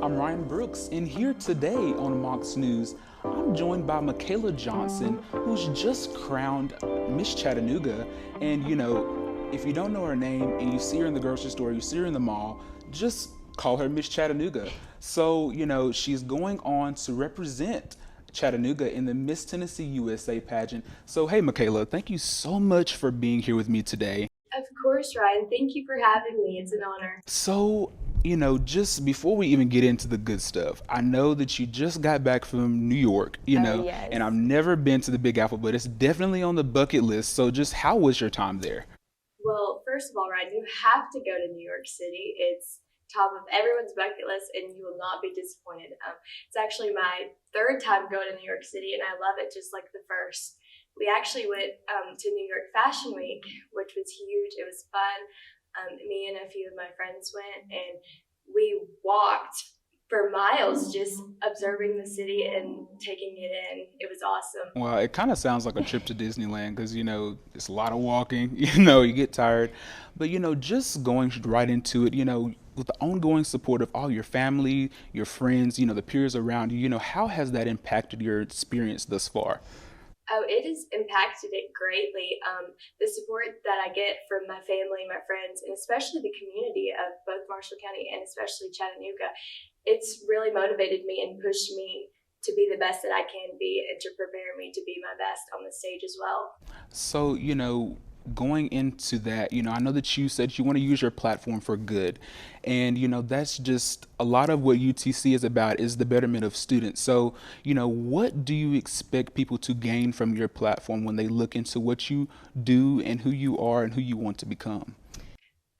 I'm Ryan Brooks, and here today on Mocs News, I'm joined by Michaela Johnson, who's just crowned Miss Chattanooga. And if you don't know her name and you see her in the grocery store, you see her in the mall, just call her Miss Chattanooga. So, she's going on to represent Chattanooga in the Miss Tennessee USA pageant. So, hey, Michaela, thank you so much for being here with me today. Of course, Ryan. Thank you for having me. It's an honor. So, just before we even get into the good stuff, I know that you just got back from New York, Oh, and I've yes. never been to the Big Apple, but it's definitely on the bucket list. So, just how was your time there? Well, first of all, Ryan, you have to go to New York City. It's top of everyone's bucket list, and you will not be disappointed. It's actually my third time going to New York City, and I love it just like the first. We actually went to New York Fashion Week, which was huge. It was fun. Me and a few of my friends went, and we walked for miles just observing the city and taking it in. It was awesome. Well, it kind of sounds like a trip to Disneyland because, it's a lot of walking, you get tired. But, just going right into it, with the ongoing support of all your family, your friends, the peers around you, how has that impacted your experience thus far? Oh, it has impacted it greatly. The support that I get from my family, my friends, and especially the community of both Marshall County and especially Chattanooga, it's really motivated me and pushed me to be the best that I can be and to prepare me to be my best on the stage as well. So, going into that, I know that you said you want to use your platform for good. And, that's just a lot of what UTC is about is the betterment of students. So, what do you expect people to gain from your platform when they look into what you do and who you are and who you want to become?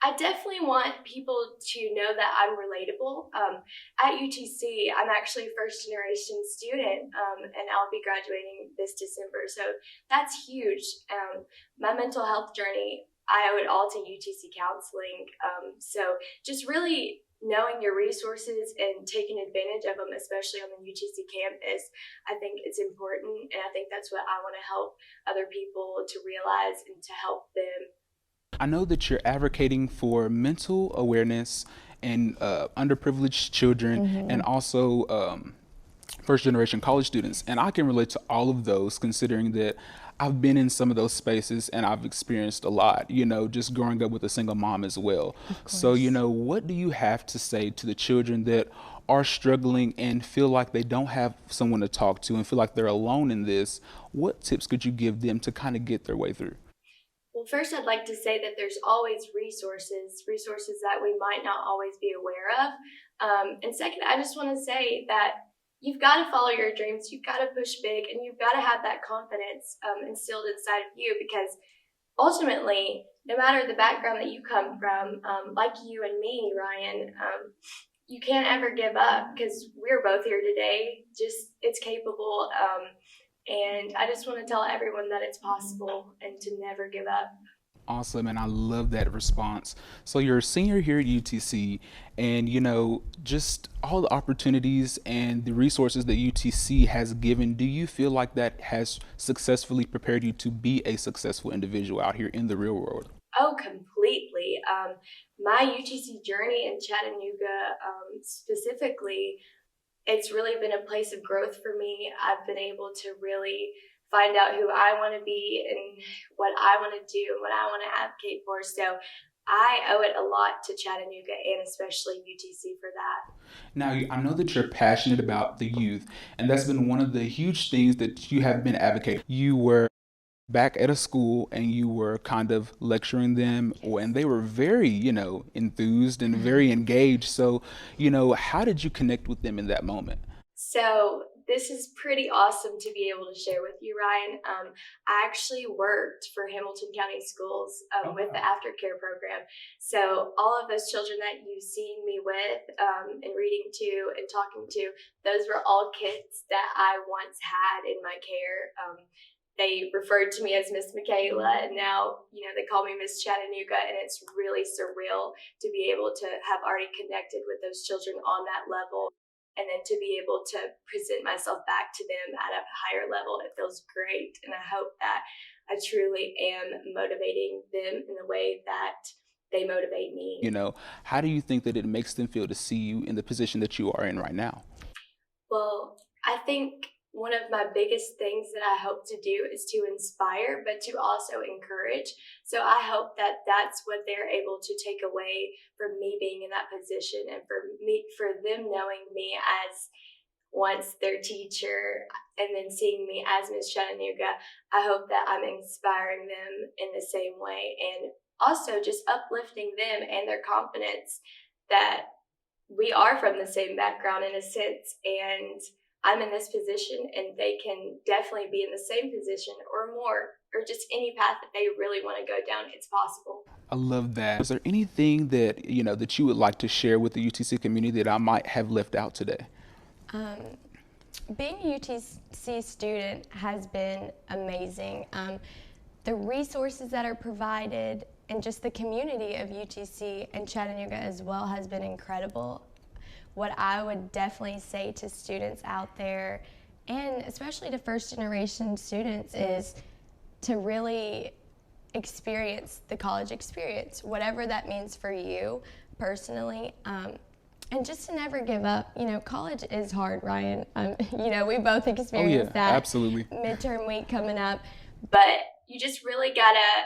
I definitely want people to know that I'm relatable. At UTC, I'm actually a first generation student, and I'll be graduating this December. So that's huge. My mental health journey, I owe it all to UTC counseling. So just really knowing your resources and taking advantage of them, especially on the UTC campus, I think it's important. And I think that's what I want to help other people to realize and to help them. I know that you're advocating for mental awareness and underprivileged children and also first generation college students. And I can relate to all of those considering that I've been in some of those spaces and I've experienced a lot, just growing up with a single mom as well. Of So, course. what do you have to say to the children that are struggling and feel like they don't have someone to talk to and feel like they're alone in this? What tips could you give them to kind of get their way through? Well, first, I'd like to say that there's always resources that we might not always be aware of. And second, I just want to say that you've got to follow your dreams, you've got to push big, and you've got to have that confidence instilled inside of you because ultimately, no matter the background that you come from, like you and me, Ryan, you can't ever give up because we're both here today. Just it's capable. And I just want to tell everyone that it's possible and to never give up. Awesome, and I love that response. So you're a senior here at UTC, and just all the opportunities and the resources that UTC has given. Do you feel like that has successfully prepared you to be a successful individual out here in the real world? Oh, completely. My UTC journey in Chattanooga, specifically, it's really been a place of growth for me. I've been able to really find out who I want to be and what I want to do and what I want to advocate for. So I owe it a lot to Chattanooga and especially UTC for that. Now, I know that you're passionate about the youth, and that's been one of the huge things that you have been advocating. You were back at a school and you were kind of lecturing them, and they were very, enthused and very engaged. So, how did you connect with them in that moment? So this is pretty awesome to be able to share with you, Ryan. I actually worked for Hamilton County Schools with the aftercare program. So all of those children that you've seen me with and reading to and talking to, those were all kids that I once had in my care. They referred to me as Miss Michaela, and now they call me Miss Chattanooga, and it's really surreal to be able to have already connected with those children on that level and then to be able to present myself back to them at a higher level. It feels great, and I hope that I truly am motivating them in the way that they motivate me. How do you think that it makes them feel to see you in the position that you are in right now? Well, I think one of my biggest things that I hope to do is to inspire, but to also encourage. So I hope that that's what they're able to take away from me being in that position, and for them knowing me as once their teacher and then seeing me as Miss Chattanooga. I hope that I'm inspiring them in the same way, and also just uplifting them and their confidence that we are from the same background in a sense, and I'm in this position and they can definitely be in the same position or more, or just any path that they really want to go down. It's possible. I love that. Is there anything that that you would like to share with the UTC community that I might have left out today? Um, Being a UTC student has been amazing. The resources that are provided and just the community of UTC and Chattanooga as well has been incredible. What I would definitely say to students out there, and especially to first generation students, is to really experience the college experience, whatever that means for you personally. And just to never give up. College is hard, Ryan. We both experienced that. Absolutely. Midterm week coming up. But you just really gotta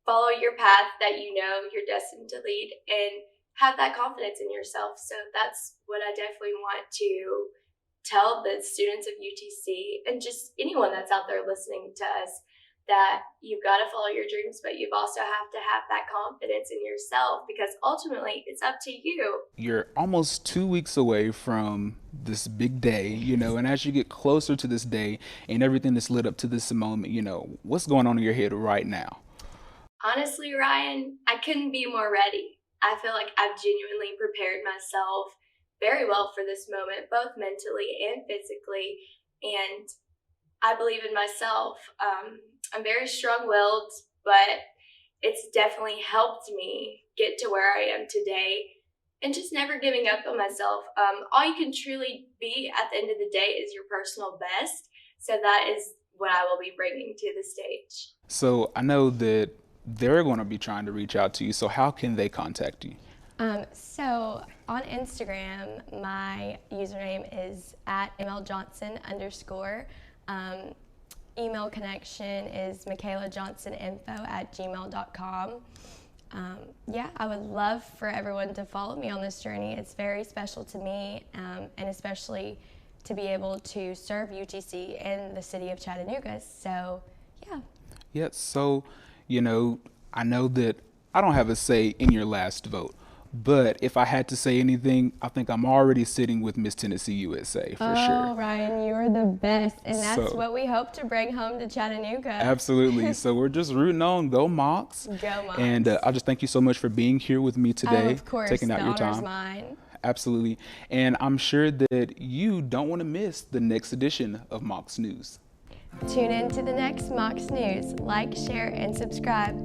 follow your path that you know you're destined to lead, and have that confidence in yourself. So that's what I definitely want to tell the students of UTC, and just anyone that's out there listening to us, that you've got to follow your dreams, but you've also have to have that confidence in yourself, because ultimately it's up to you. You're almost 2 weeks away from this big day, and as you get closer to this day and everything that's led up to this moment, what's going on in your head right now? Honestly, Ryan, I couldn't be more ready. I feel like I've genuinely prepared myself very well for this moment, both mentally and physically, and I believe in myself. I'm very strong-willed, but it's definitely helped me get to where I am today, and just never giving up on myself. All you can truly be at the end of the day is your personal best. So that is what I will be bringing to the stage. So I know that they're going to be trying to reach out to you. So how can they contact you? So on Instagram, my username is @mljohnson_. Email connection is michaelajohnsoninfo@gmail.com. I would love for everyone to follow me on this journey. It's very special to me, and especially to be able to serve UTC in the city of Chattanooga. So, yeah. Yeah, so, I know that I don't have a say in your last vote. But if I had to say anything, I think I'm already sitting with Miss Tennessee USA for sure. Oh, Ryan, you're the best. And that's what we hope to bring home to Chattanooga. Absolutely. So we're just rooting on Go Mocs. Go Mocs. And I just thank you so much for being here with me today. Oh, of course. Taking out your time. The honor's mine. Absolutely. And I'm sure that you don't want to miss the next edition of Mocs News. Tune in to the next Mocs News. Like, share, and subscribe.